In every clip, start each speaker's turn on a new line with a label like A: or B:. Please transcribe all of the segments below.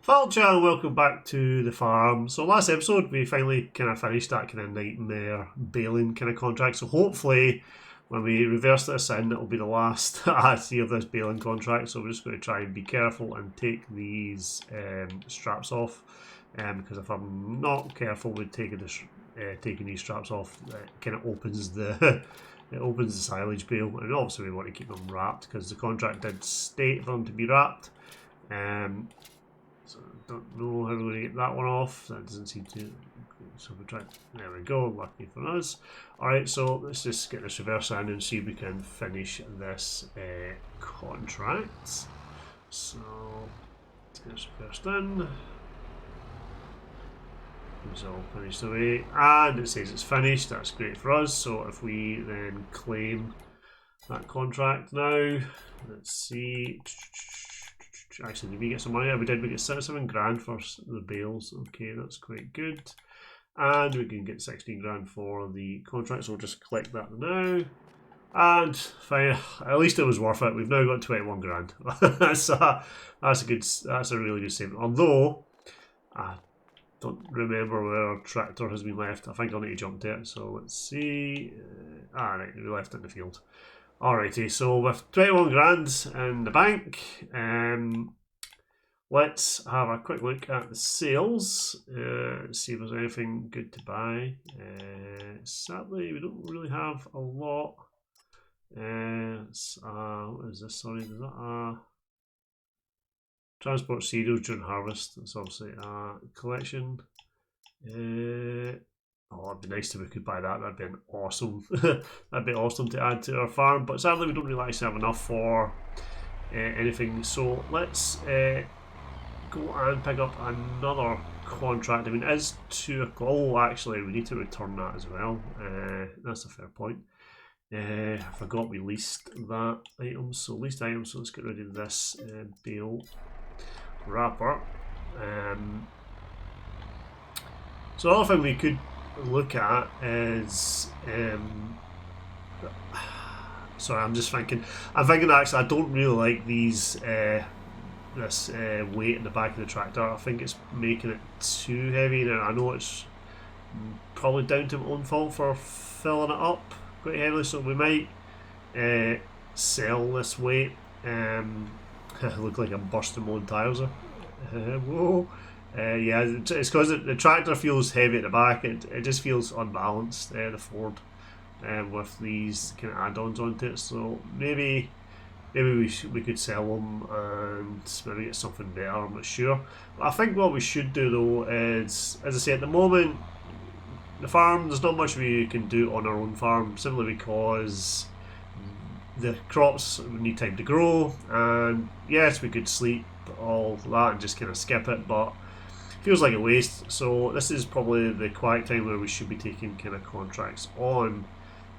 A: Fellow channel, welcome back to the farm. So last episode we finally kind of finished that kind of nightmare baling kind of contract. So hopefully when we reverse this in, it'll be the last I see of this baling contract. So we're just going to try and be careful and take these straps off. Because if I'm not careful with taking these straps off, it kind of opens the it opens the silage bale. And obviously we want to keep them wrapped because the contract did state for them to be wrapped. So I don't know how we're going to get that one off. That doesn't seem to. So we try. There we go. Lucky for us. Alright, so let's just get this reverse in and see if we can finish this contract. So let's get this reversed in. It's all finished away. And it says it's finished. That's great for us. So if we then claim that contract now, let's see. Actually, did we get some money? Yeah, we did. We get 7 grand for the bales. Okay, that's quite good. And we can get 16 grand for the contract, so we'll just click that now. And fine, at least it was worth it. We've now got 21 grand. that's a really good statement. Although I don't remember where our tractor has been left. I think I'll need to jump to it. So let's see. Right, we left it in the field. Alrighty, so with 21 grand in the bank, let's have a quick look at the sales, see if there's anything good to buy. Sadly, we don't really have a lot. What is this? Sorry, is that transport cereals during harvest? That's obviously a collection. Oh, it'd be nice if we could buy that. That'd be awesome. That'd be awesome to add to our farm. But sadly, we don't really actually have enough for anything. So let's go and pick up another contract. I mean, it is 2 o'clock. Oh, actually, we need to return that as well. That's a fair point. I forgot we leased that item. So leased item. So let's get rid of this bale wrapper. So the other thing we could look at is sorry, I'm thinking actually I don't really like these this weight in the back of the tractor. I think it's making it too heavy. Now I know it's probably down to my own fault for filling it up quite heavily, so we might sell this weight. Look like I'm bursting my own tyres. Whoa. Yeah, it's because the tractor feels heavy at the back. It just feels unbalanced, the Ford, with these kind of add-ons onto it. So maybe we could sell them and maybe get something better. I'm not sure. But I think what we should do though is, as I say, at the moment, the farm, there's not much we can do on our own farm simply because the crops need time to grow. And yes, we could sleep all that and just kind of skip it, but feels like a waste. So this is probably the quiet time where we should be taking kind of contracts on.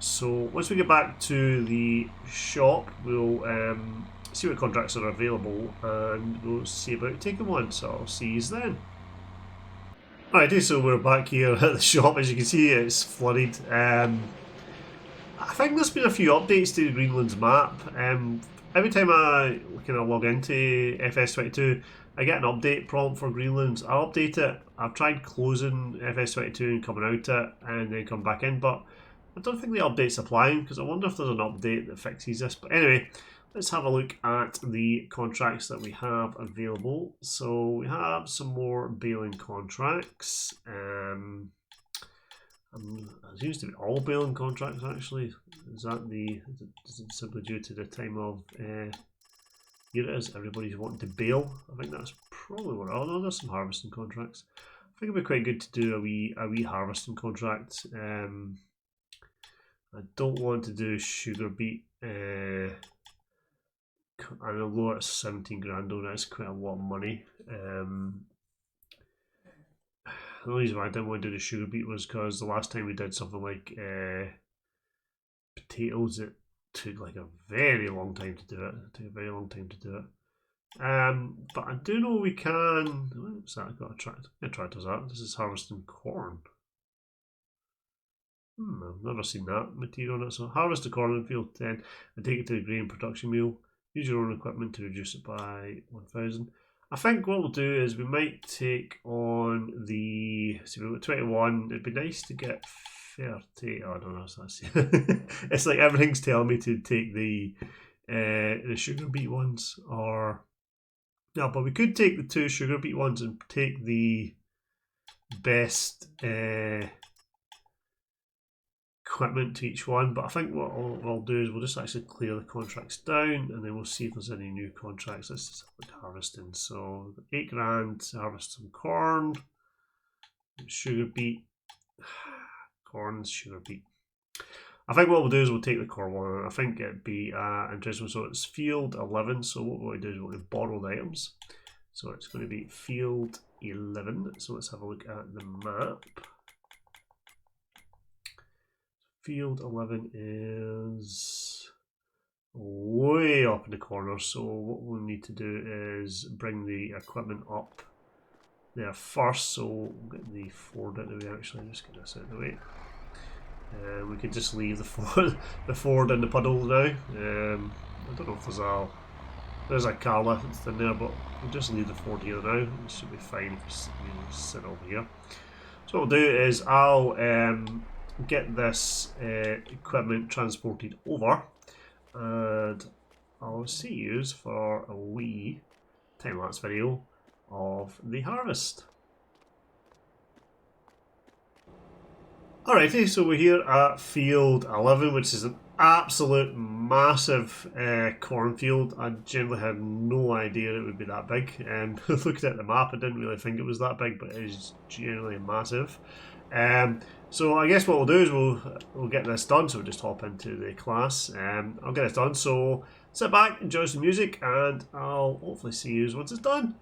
A: So once we get back to the shop, we'll see what contracts are available and we'll see about taking one. So I'll see you then. Alrighty, so we're back here at the shop. As you can see, it's flooded. I think there's been a few updates to Greenland's map. Every time I kind of log into FS22, I get an update prompt for Greenland. I'll update it. I've tried closing FS22 and coming out it and then come back in, but I don't think the update's applying because I wonder if there's an update that fixes this. But anyway, let's have a look at the contracts that we have available. So we have some more baling contracts. It seems to be all baling contracts actually. Is it simply due to the time of here it is, everybody's wanting to bale. I think that's probably what. Oh no, there's some harvesting contracts. I think it'd be quite good to do a wee harvesting contract. I don't want to do sugar beet. And although it's 17 grand, though, that's quite a lot of money. The only reason why I didn't want to do the sugar beet was because the last time we did something like potatoes, it took like a very long time to do it. But I do know we can. What's that? I've got a tractor. Yeah, tractor's that. This is harvesting corn. I've never seen that material on it. So harvest the corn in field 10 and take it to the grain production mill. Use your own equipment to reduce it by 1,000. I think what we'll do is we might take on the. See, we've got 21. It'd be nice to get 30. Oh, I don't know. It's like everything's telling me to take the sugar beet ones, or no, but we could take the 2 sugar beet ones and take the best equipment to each one. But I think what I'll do is we'll just actually clear the contracts down, and then we'll see if there's any new contracts. Let's just look at harvesting. So 8 grand to harvest some corn, sugar beet, corn, sugar beet. I think what we'll do is we'll take the corn one. I think it'd be interesting. So it's field 11. So what we'll do is we'll borrow the items. So it's going to be field 11. So let's have a look at the map. Field 11 is way up in the corner, so what we'll need to do is bring the equipment up there first. So we'll get the Ford out of the way. Actually, just get this out of the way. We could just leave the Ford in the puddle now. I don't know if there's a car left in there, but we'll just leave the Ford here now. It should be fine if we sit over here. So what we'll do is I'll get this equipment transported over, and I'll see you for a wee time-lapse video of the harvest. Alrighty, so we're here at field 11, which is an absolute massive cornfield. I generally had no idea it would be that big. Looking at the map, I didn't really think it was that big, but it is generally massive. So I guess what we'll do is we'll get this done. So we'll just hop into the class. I'll get this done. So sit back, enjoy some music, and I'll hopefully see you once it's done.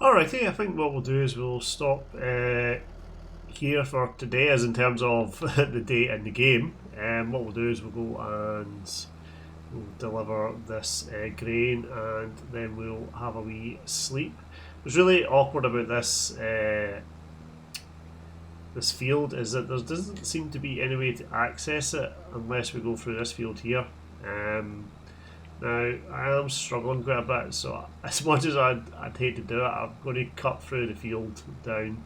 A: Alrighty, I think what we'll do is we'll stop here for today, as in terms of the date and the game. What we'll do is we'll go and we'll deliver this grain, and then we'll have a wee sleep. What's really awkward about this this field is that there doesn't seem to be any way to access it unless we go through this field here. Now, I am struggling quite a bit, so as much as I'd hate to do it, I'm going to cut through the field down,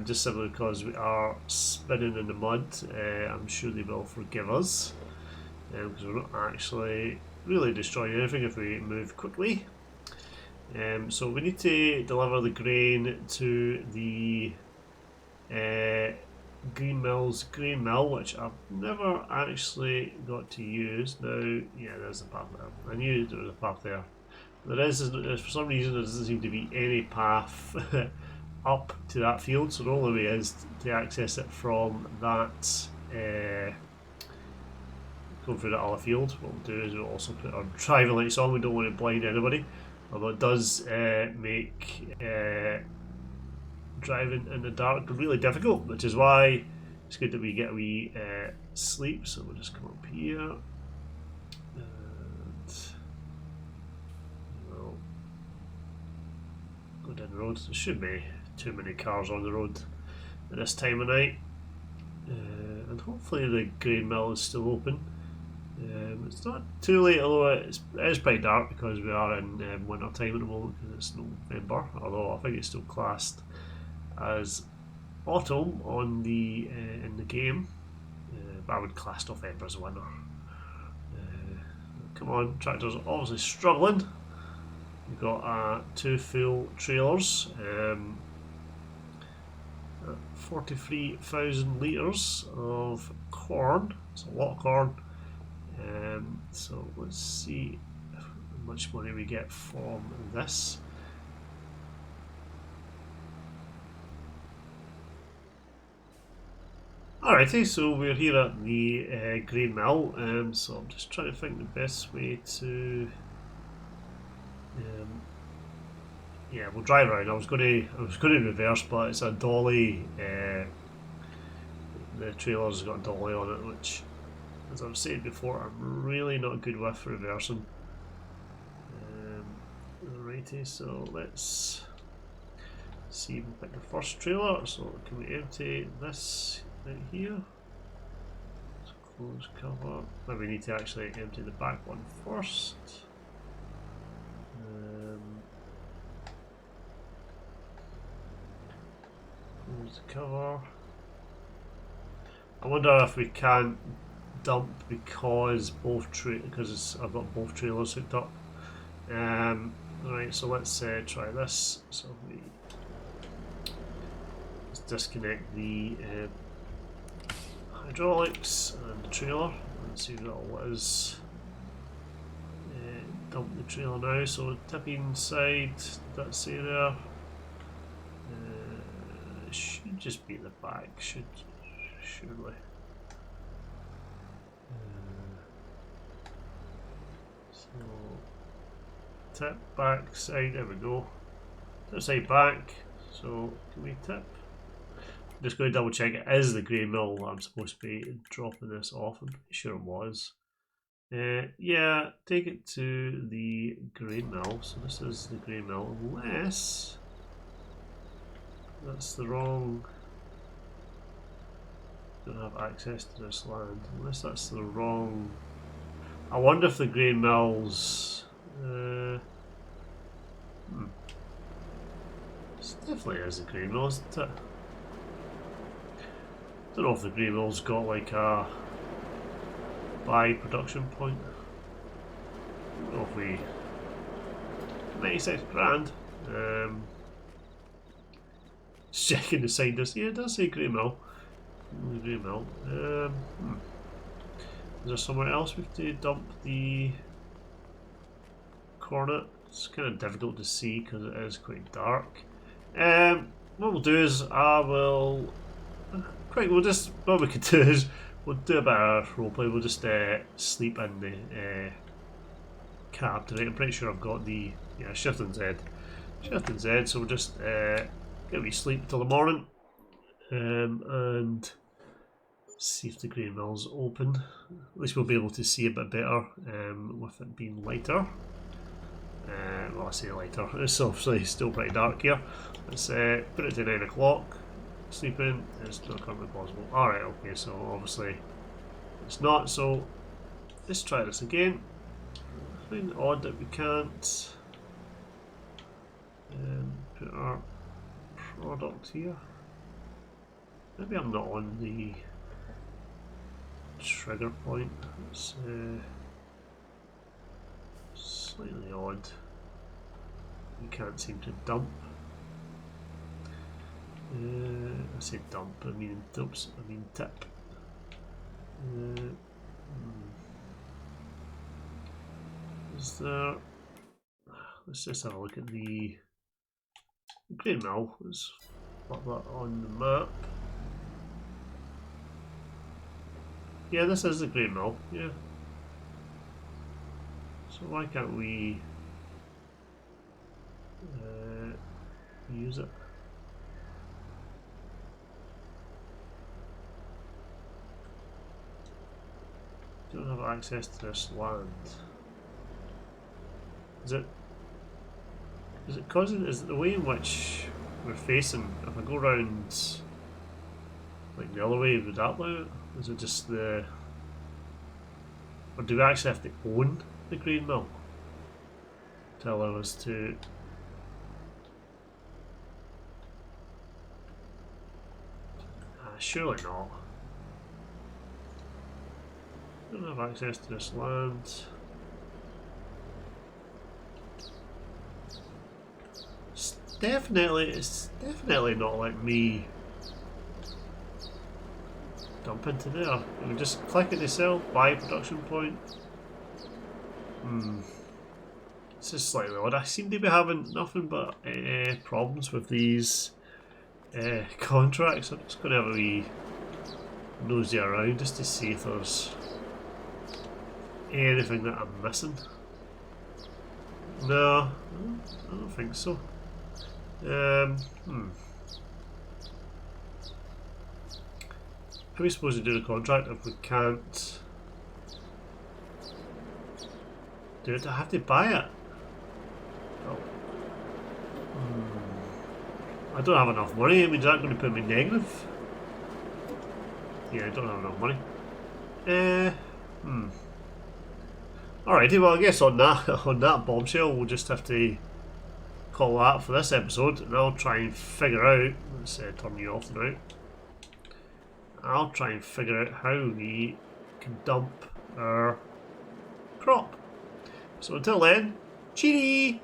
A: just simply because we are spinning in the mud. I'm sure they will forgive us, because we're not actually really destroying anything if we move quickly. So we need to deliver the grain to the Green Mill's grain mill, which I've never actually got to use. Now, yeah, there's a path there. I knew there was a path there. There is, for some reason, there doesn't seem to be any path up to that field, so the only way is to access it from that, going through that other field. What we'll do is we'll also put our driving lights on. We don't want to blind anybody, although it does make driving in the dark really difficult, which is why it's good that we get a wee sleep. So we'll just come up here and we'll go down the road. There shouldn't be too many cars on the road at this time of night, and hopefully the grain mill is still open. It's not too late, although it is pretty dark because we are in winter time at the moment because it's November, although I think it's still classed as autumn on the in the game, but I would class November as winter. Come on, tractors are obviously struggling. We've got 2 full trailers, 43,000 litres of corn. It's a lot of corn. So let's see how much money we get from this. Alrighty, so we're here at the grain mill, so I'm just trying to think the best way to, yeah, we'll drive around. I was going to reverse, but it's a dolly. The trailer's got a dolly on it, which, as I've said before, I'm really not good with reversing. Alrighty, so let's see if we pick the first trailer. So can we empty this right here? Let's close cover. Maybe we need to actually empty the back one first. Close the cover. I wonder if we can dump because I've got both trailers hooked up. Alright, so let's try this. So let's disconnect the hydraulics and the trailer. Let's see what all is. Dump the trailer now. So tipping side. Did that say there? It should just be the back. Surely. So tip back side. There we go. Tip side back. So can we tip? I'm just going to double check it is the grain mill I'm supposed to be dropping this off. I'm pretty sure it was. Yeah, take it to the grain mill. So this is the grain mill, unless that's the wrong. Don't have access to this land unless that's the wrong. I wonder if the grain mills. It definitely is the grain mill, isn't it? Don't know if the grain mill's got like a buy production point. I don't know if we. 96 grand. Just checking the sign does. Yeah, it does say grain mill. Grain mill. Is there somewhere else we have to dump the corn at? It's kind of difficult to see because it is quite dark. What we'll do is what we could do is we'll do a bit of roleplay. We'll just sleep in the cab tonight. I'm pretty sure I've got the Shift and Z. Shift and Z, so we'll just get a wee sleep till the morning and see if the grain mill's open. At least we'll be able to see a bit better with it being lighter. Well, I say lighter, it's obviously still pretty dark here. Let's put it to 9 o'clock. Sleeping is not currently possible. Alright, okay, so obviously it's not, so let's try this again. I find it odd that we can't put our product here. Maybe I'm not on the trigger point. It's slightly odd. We can't seem to dump. I say dump, I mean oops, I mean tip. Is there? Let's just have a look at the grain mill. Let's put that on the map. Yeah, this is the grain mill. Yeah. So why can't we use it? Don't have access to this land. Is it causing? Is it the way in which we're facing? If I go around like the other way, would that allow it? Is it just the? Or do we actually have to own the grain mill to allow us to? Surely not. Don't have access to this land. It's definitely not letting me dump into there. We just click it to sell, buy production point. This is slightly odd. I seem to be having nothing but problems with these contracts. I'm just going to have a wee nosy around just to see if there's anything that I'm missing. No, I don't think so. How are we supposed to do the contract if we can't do it? I have to buy it. Oh. I don't have enough money. I mean, is that going to put me negative? Yeah, I don't have enough money. Alrighty, well I guess on that bombshell we'll just have to call that for this episode, and I'll try and figure out, let's turn you off now, I'll try and figure out how we can dump our crop. So until then, cheery!